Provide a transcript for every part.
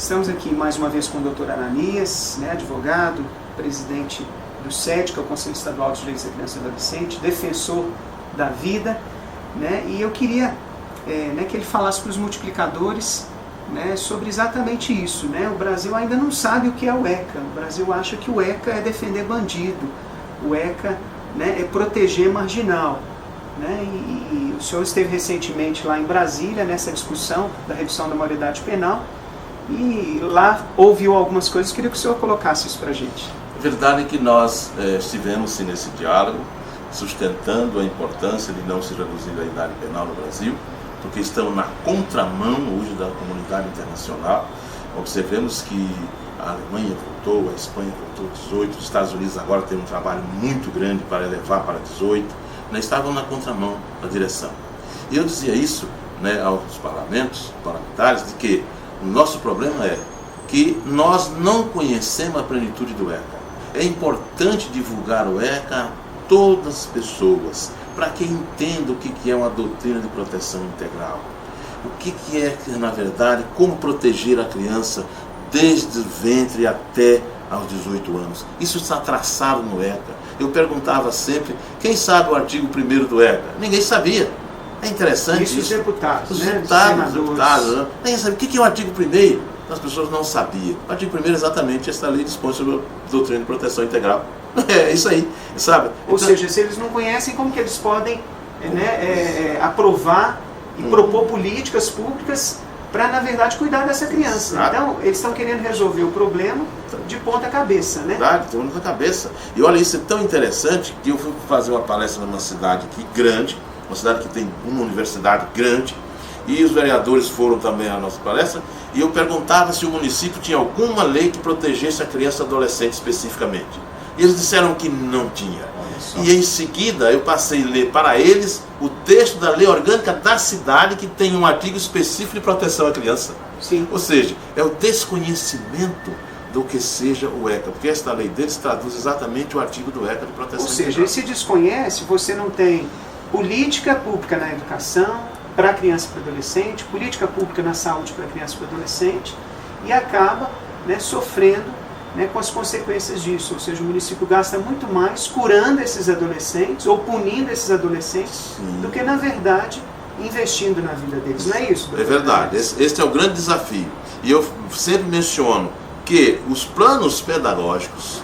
Estamos aqui mais uma vez com o Dr. Ananias, né, advogado, presidente do SED, que é o Conselho Estadual de Direitos da Criança e Adolescente, defensor da vida, né, e eu queria que ele falasse para os multiplicadores, né, sobre exatamente isso. Né? O Brasil ainda não sabe o que é o ECA. O Brasil acha que o ECA é defender bandido, o ECA, né, é proteger marginal. Né? E o senhor esteve recentemente lá em Brasília, nessa discussão da redução da maioridade penal, e lá ouviu algumas coisas. Queria que o senhor colocasse isso para a gente. A verdade é que nós estivemos sim, nesse diálogo, sustentando a importância de não se reduzir a idade penal no Brasil, porque estamos na contramão hoje da comunidade internacional. Observemos que a Alemanha voltou, a Espanha voltou 18, os Estados Unidos agora tem um trabalho muito grande para elevar para 18, nós estávamos na contramão da direção. E eu dizia isso, né, aos parlamentares, de que o nosso problema é que nós não conhecemos a plenitude do ECA. É importante divulgar o ECA a todas as pessoas, para que entenda o que é uma doutrina de proteção integral. O que é, na verdade, como proteger a criança desde o ventre até aos 18 anos. Isso está traçado no ECA. Eu perguntava sempre, quem sabe o artigo 1º do ECA? Ninguém sabia. É interessante isso. Os deputados, os né? deputados, né? Ninguém sabia. O que é o artigo 1º? As pessoas não sabiam. O artigo 1º é exatamente essa lei dispõe sobre a doutrina de proteção integral. É isso aí, sabe? Ou seja, se eles não conhecem, como que eles podem aprovar e propor políticas públicas para, na verdade, cuidar dessa criança? Exato. Então, eles estão querendo resolver o problema de ponta cabeça, né? Verdade, de ponta cabeça. E olha, isso é tão interessante que eu fui fazer uma palestra numa cidade aqui grande, uma cidade que tem uma universidade grande, e os vereadores foram também à nossa palestra, e eu perguntava se o município tinha alguma lei que protegesse a criança e adolescente especificamente. E eles disseram que não tinha. E em seguida eu passei a ler para eles o texto da lei orgânica da cidade, que tem um artigo específico de proteção à criança. Sim. Ou seja, é o desconhecimento do que seja o ECA, porque esta lei deles traduz exatamente o artigo do ECA de proteção Ou seja, integral. ele se desconhece, você não tem política pública na educação para criança e para adolescente, política pública na saúde para criança e para adolescente, e acaba, né, sofrendo, né, com as consequências disso. Ou seja, o município gasta muito mais curando esses adolescentes ou punindo esses adolescentes, sim, do que, na verdade, investindo na vida deles. Não é isso, doutor? É verdade. Este é o grande desafio. E eu sempre menciono que os planos pedagógicos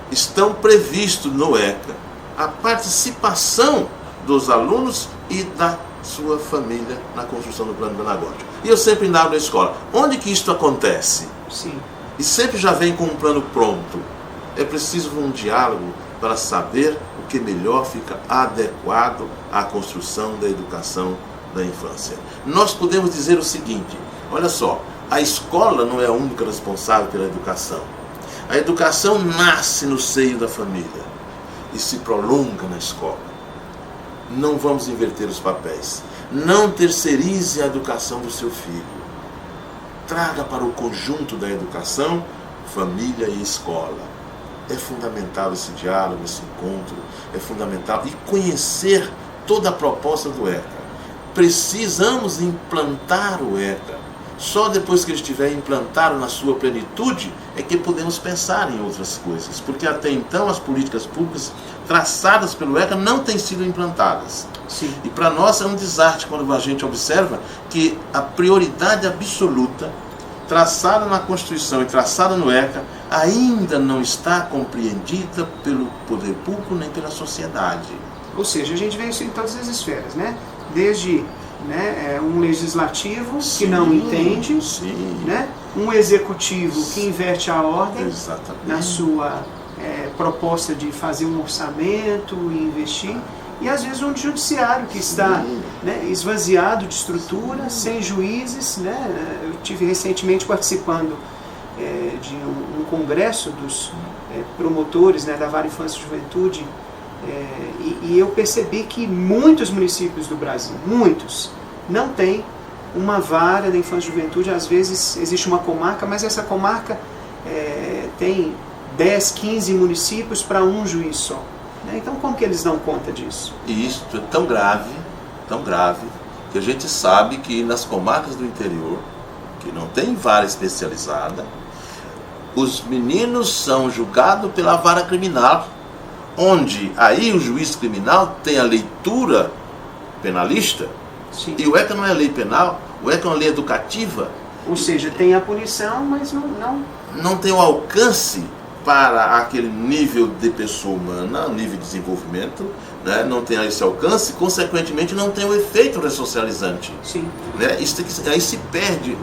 estão previstos no ECA a participação dos alunos e da sua família na construção do plano pedagógico. E eu sempre indago na escola, onde que isto acontece? Sim. E sempre já vem com um plano pronto. É preciso um diálogo para saber o que melhor fica adequado à construção da educação da infância. Nós podemos dizer o seguinte, olha só, a escola não é a única responsável pela educação. A educação nasce no seio da família e se prolonga na escola. Não vamos inverter os papéis. Não terceirize a educação do seu filho. Traga para o conjunto da educação, família e escola. É fundamental esse diálogo, esse encontro, é fundamental. E conhecer toda a proposta do ECA. Precisamos implantar o ECA. Só depois que ele estiver implantado na sua plenitude é que podemos pensar em outras coisas. Porque até então as políticas públicas traçadas pelo ECA não têm sido implantadas. Sim. E para nós é um desastre quando a gente observa que a prioridade absoluta traçada na Constituição e traçada no ECA ainda não está compreendida pelo poder público nem pela sociedade. Ou seja, a gente vê isso em todas as esferas, né? Desde, né, um legislativo, sim, que não entende, sim, né? Um executivo que inverte a ordem, exatamente, na sua proposta de fazer um orçamento e investir, e às vezes um judiciário que está, né, esvaziado de estrutura, sem juízes, né? Eu estive recentemente participando de um congresso dos promotores, né, da Vara Infância e Juventude, e eu percebi que muitos municípios do Brasil, muitos, não têm uma vara da infância e juventude. Às vezes existe uma comarca, mas essa comarca tem 10, 15 municípios para um juiz só. Então como que eles dão conta disso? E isso é tão grave, que a gente sabe que nas comarcas do interior, que não tem vara especializada, os meninos são julgados pela vara criminal, onde aí o juiz criminal tem a leitura penalista. Sim. E o ECA não é lei penal, o ECA é uma lei educativa. Ou seja, tem a punição, mas não tem o alcance para aquele nível de pessoa humana, nível de desenvolvimento, né? Não tem esse alcance, consequentemente não tem o efeito ressocializante. Sim. Né? Aí se perde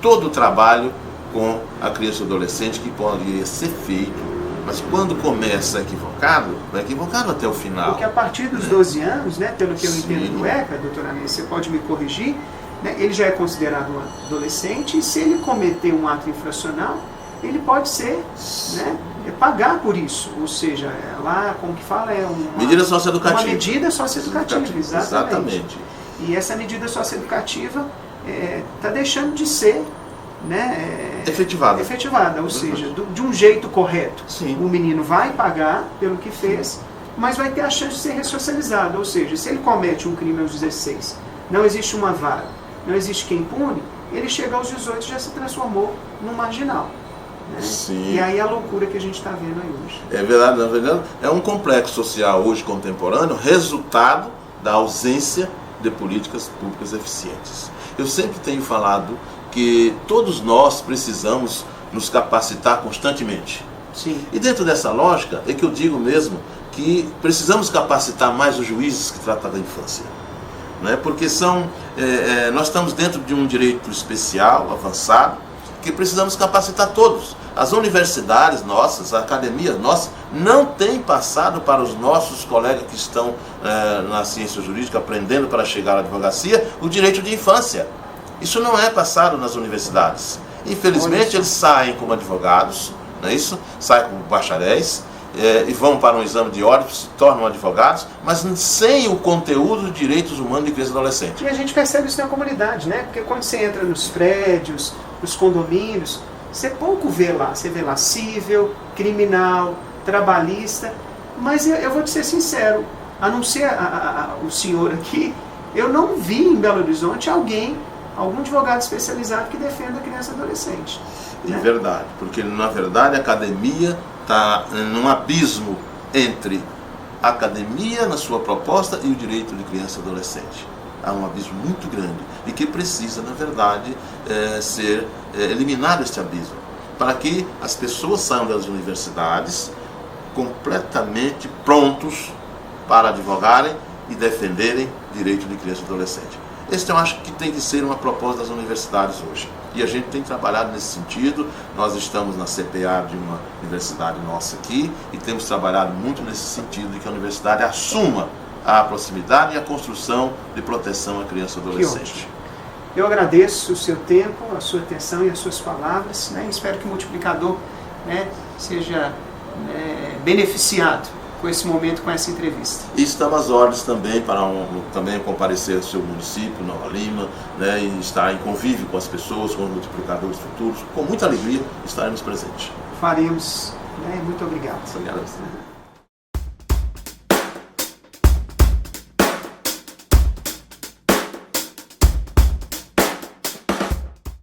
todo o trabalho com a criança e adolescente que pode ser feito. Mas quando começa equivocado, vai equivocado até o final. Porque a partir dos 12 anos, né, pelo que eu Sim. entendo do ECA, doutora Anês, você pode me corrigir, né, ele já é considerado um adolescente e se ele cometer um ato infracional, ele pode ser, né, pagar por isso. Ou seja, lá, como que fala, é uma medida socioeducativa. Uma medida socioeducativa, Exatamente. E essa medida socioeducativa está deixando de ser, né, efetivada, ou seja, de um jeito correto. Sim. O menino vai pagar pelo que fez, mas vai ter a chance de ser ressocializado. Ou seja, se ele comete um crime aos 16, não existe uma vara, não existe quem pune, ele chega aos 18 e já se transformou num marginal. Né? Sim. E aí a loucura que a gente está vendo aí hoje. É verdade, na verdade, é um complexo social hoje contemporâneo, resultado da ausência de políticas públicas eficientes. Eu sempre tenho falado que todos nós precisamos nos capacitar constantemente. Sim. E dentro dessa lógica é que eu digo mesmo que precisamos capacitar mais os juízes que tratam da infância. Né? Porque nós estamos dentro de um direito especial, avançado, que precisamos capacitar todos. As universidades nossas, a academia nossa, não tem passado para os nossos colegas que estão na ciência jurídica, aprendendo para chegar à advocacia, o direito de infância. Isso não é passado nas universidades. Infelizmente, eles saem como advogados, não é isso? Saem como bacharéis, e vão para um exame de ordem, se tornam advogados, mas sem o conteúdo de direitos humanos de criança e adolescente. E a gente percebe isso na comunidade, né? Porque quando você entra nos prédios, nos condomínios, você pouco vê lá. Você vê lá cível, criminal, trabalhista, mas eu vou te ser sincero, a não ser o senhor aqui, eu não vi em Belo Horizonte algum advogado especializado que defenda a criança e adolescente. É verdade, porque na verdade a academia está num abismo entre a academia na sua proposta e o direito de criança e adolescente. Há um abismo muito grande e que precisa, na verdade, ser eliminado este abismo, para que as pessoas saiam das universidades completamente prontos para advogarem e defenderem direito de criança e adolescente. Esse eu acho que tem que ser uma proposta das universidades hoje. E a gente tem trabalhado nesse sentido. Nós estamos na CPA de uma universidade nossa aqui e temos trabalhado muito nesse sentido de que a universidade assuma a proximidade e a construção de proteção à criança e adolescente. Eu agradeço o seu tempo, a sua atenção e as suas palavras, né? Espero que o multiplicador, né, seja beneficiado com esse momento, com essa entrevista. E estamos às ordens também para também comparecer ao seu município, Nova Lima, né, e estar em convívio com as pessoas, com os multiplicadores futuros. Com muita alegria estaremos presentes. Faremos. Muito obrigado. Obrigado.